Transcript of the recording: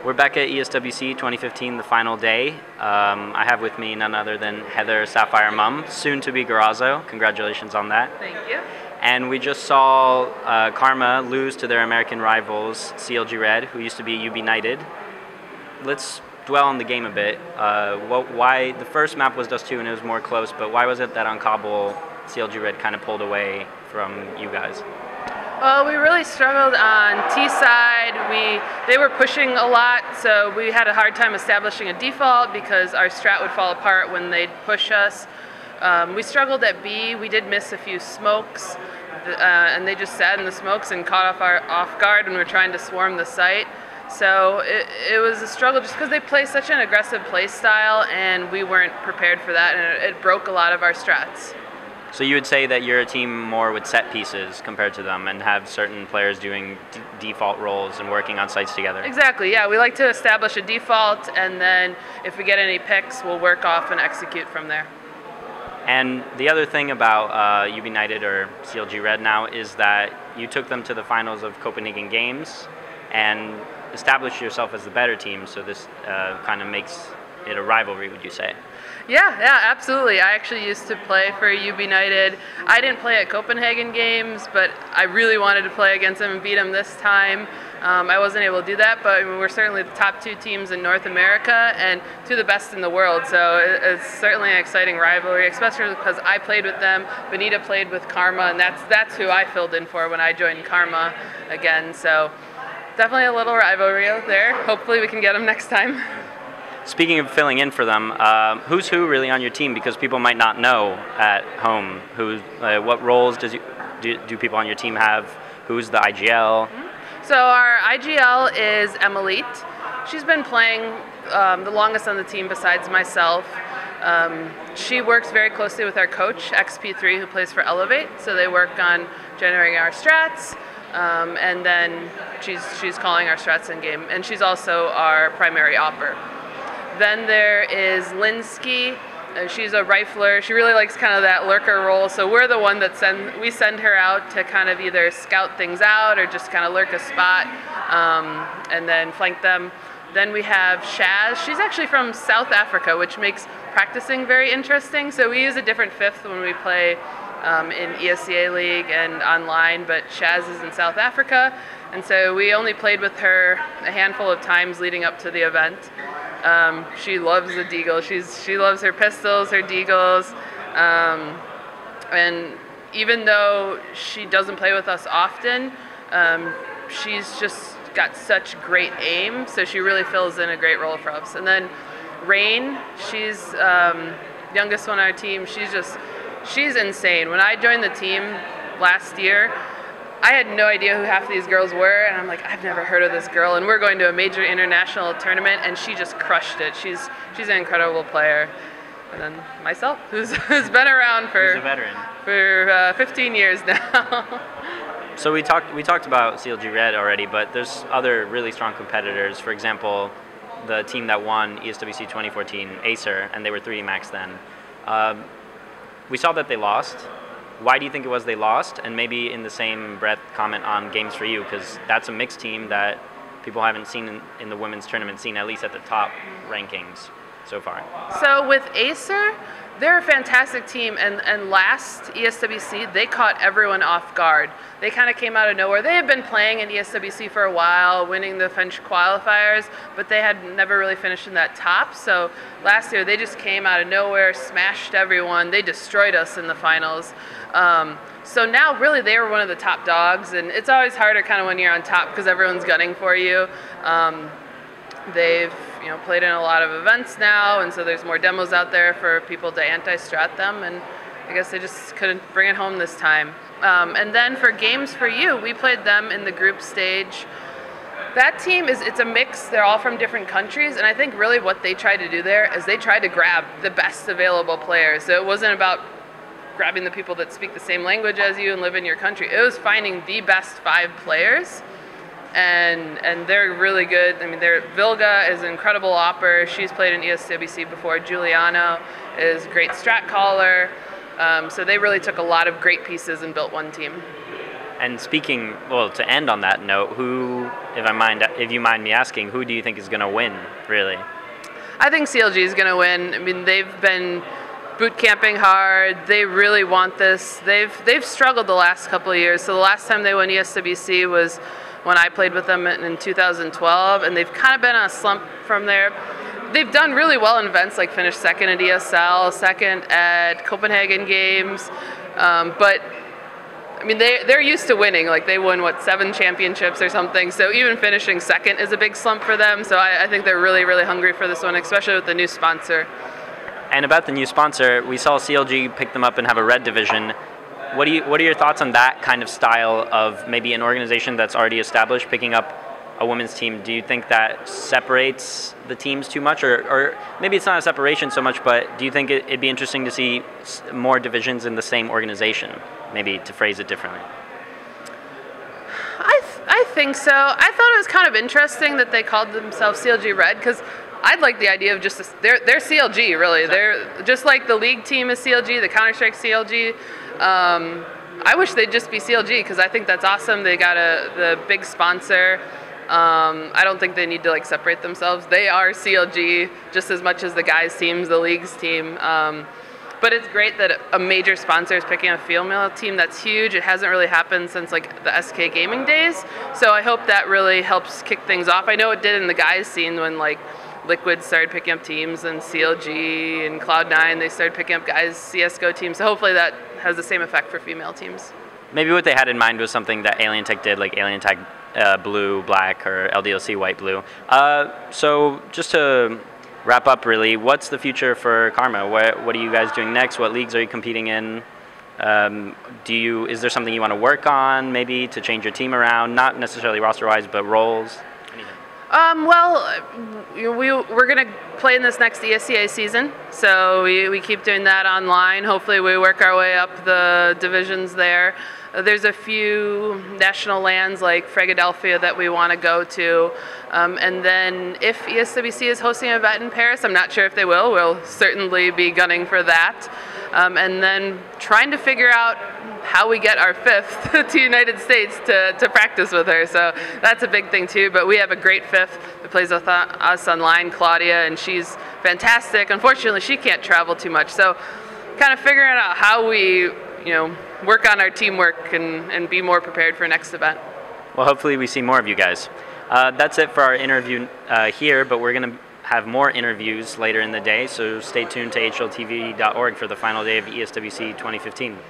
We're back at ESWC 2015, the final day. I have with me none other than Heather sapphiRe Mumm, soon to be Garazzo. Congratulations on that. Thank you. And we just saw Karma lose to their American rivals, CLG Red, who used to be UB United. Let's dwell on the game a bit. Why the first map was Dust 2 and it was more close, but why was it that on Kabul, CLG Red kind of pulled away from you guys? Well, we really struggled on T side. They were pushing a lot, so we had a hard time establishing a default because our strat would fall apart when they'd push us. We struggled at B. We did miss a few smokes, and they just sat in the smokes and caught off guard when we were trying to swarm the site. So it was a struggle just because they play such an aggressive play style, and we weren't prepared for that, and it broke a lot of our strats. So you would say that you're a team more with set pieces compared to them and have certain players doing default roles and working on sites together? Exactly, yeah. We like to establish a default, and then if we get any picks, we'll work off and execute from there. And the other thing about UB United or CLG Red now is that you took them to the finals of Copenhagen Games and established yourself as the better team, so this kind of makes it a rivalry, would you say? Yeah, absolutely. I actually used to play for UB United. I didn't play at Copenhagen Games, but I really wanted to play against them and beat them this time. I wasn't able to do that, but we're certainly the top two teams in North America and two of the best in the world. So it's certainly an exciting rivalry, especially because I played with them. Benita played with Karma, and that's who I filled in for when I joined Karma again. So definitely a little rivalry out there. Hopefully we can get them next time. Speaking of filling in for them, who's who really on your team? Because people might not know at home what roles do people on your team have? Who's the IGL? So our IGL is Emilite. She's been playing the longest on the team besides myself. She works very closely with our coach, XP3, who plays for Elevate. So they work on generating our strats, and then she's calling our strats in game. And she's also our primary opper. Then there is Linsky. She's a rifler. She really likes kind of that lurker role, so we're the one that we send her out to kind of either scout things out or just kind of lurk a spot and then flank them. Then we have Shaz. She's actually from South Africa, which makes practicing very interesting. So we use a different fifth when we play in ESCA League and online, but Shaz is in South Africa, and so we only played with her a handful of times leading up to the event. She loves the deagle. She loves her pistols, her deagles, and even though she doesn't play with us often, she's just got such great aim, so she really fills in a great role for us. And then Rain, she's youngest one on our team. She's insane. When I joined the team last year, I had no idea who half of these girls were, and I'm like, I've never heard of this girl, and we're going to a major international tournament, and she just crushed it. She's an incredible player. And then myself, who's been around for 15 years now. So we talked about CLG Red already, but there's other really strong competitors. For example, the team that won ESWC 2014, Acer, and they were 3D Max then. We saw that they lost. Why do you think it was they lost? And maybe in the same breath comment on Games for You, because that's a mixed team that people haven't seen in the women's tournament scene, at least at the top rankings so far. So with Acer, they're a fantastic team, and last ESWC, they caught everyone off guard. They kind of came out of nowhere. They had been playing in ESWC for a while, winning the French qualifiers, but they had never really finished in that top. So last year, they just came out of nowhere, smashed everyone. They destroyed us in the finals. So now, really, they were one of the top dogs, and it's always harder kind of when you're on top because everyone's gunning for you. They've played in a lot of events now, and so there's more demos out there for people to anti-strat them, and I guess they just couldn't bring it home this time. And then for Games for You, we played them in the group stage. That team it's a mix. They're all from different countries, and I think really what they tried to do there is they tried to grab the best available players. So it wasn't about grabbing the people that speak the same language as you and live in your country. It was finding the best 5 players, and they're really good. I mean, Vilga is an incredible opper. She's played in ESWC before. Giuliano is a great strat caller. So they really took a lot of great pieces and built one team. And speaking, well, to end on that note, who, if you mind me asking, who do you think is going to win, really? I think CLG is going to win. I mean, they've been boot camping hard. They really want this. They've struggled the last couple of years. So the last time they won ESWC was when I played with them in 2012, and they've kind of been on a slump from there. They've done really well in events, like finished second at ESL, second at Copenhagen Games, but I mean, they're used to winning. Like, they won, 7 championships or something. So even finishing second is a big slump for them. So I think they're really, really hungry for this one, especially with the new sponsor. And about the new sponsor, we saw CLG pick them up and have a red division. What are your thoughts on that kind of style of maybe an organization that's already established picking up a women's team? Do you think that separates the teams too much? Or maybe it's not a separation so much, but do you think it'd be interesting to see more divisions in the same organization? Maybe to phrase it differently. I think so. I thought it was kind of interesting that they called themselves CLG Red, because I'd like the idea of just they're CLG, really. They're just like the league team is CLG, the Counter-Strike CLG. I wish they'd just be CLG, because I think that's awesome. They got the big sponsor. I don't think they need to separate themselves. They are CLG just as much as the guys' teams, the league's team. But it's great that a major sponsor is picking up a female team. That's huge. It hasn't really happened since the SK Gaming days. So I hope that really helps kick things off. I know it did in the guys' scene when Liquid started picking up teams, and CLG and Cloud9, they started picking up guys' CSGO teams. So hopefully that has the same effect for female teams. Maybe what they had in mind was something that Alien Tech did, like Alien Tech blue, black, or LDLC white, blue. So just to wrap up, really, what's the future for Karma? What are you guys doing next? What leagues are you competing in? Is there something you want to work on, maybe to change your team around? Not necessarily roster-wise, but roles? Well, we're going to play in this next ESCA season, so we keep doing that online. Hopefully we work our way up the divisions there. There's a few national lands like Philadelphia that we want to go to. And then if ESWC is hosting an event in Paris, I'm not sure if they will. We'll certainly be gunning for that. And then trying to figure out how we get our 5th to United States to practice with her. So that's a big thing too. But we have a great 5th that plays with us online, Claudia, and she's fantastic. Unfortunately, she can't travel too much. So kind of figuring out how we, work on our teamwork and be more prepared for next event. Well, hopefully we see more of you guys. That's it for our interview here, but we're going to have more interviews later in the day, so stay tuned to hltv.org for the final day of ESWC 2015.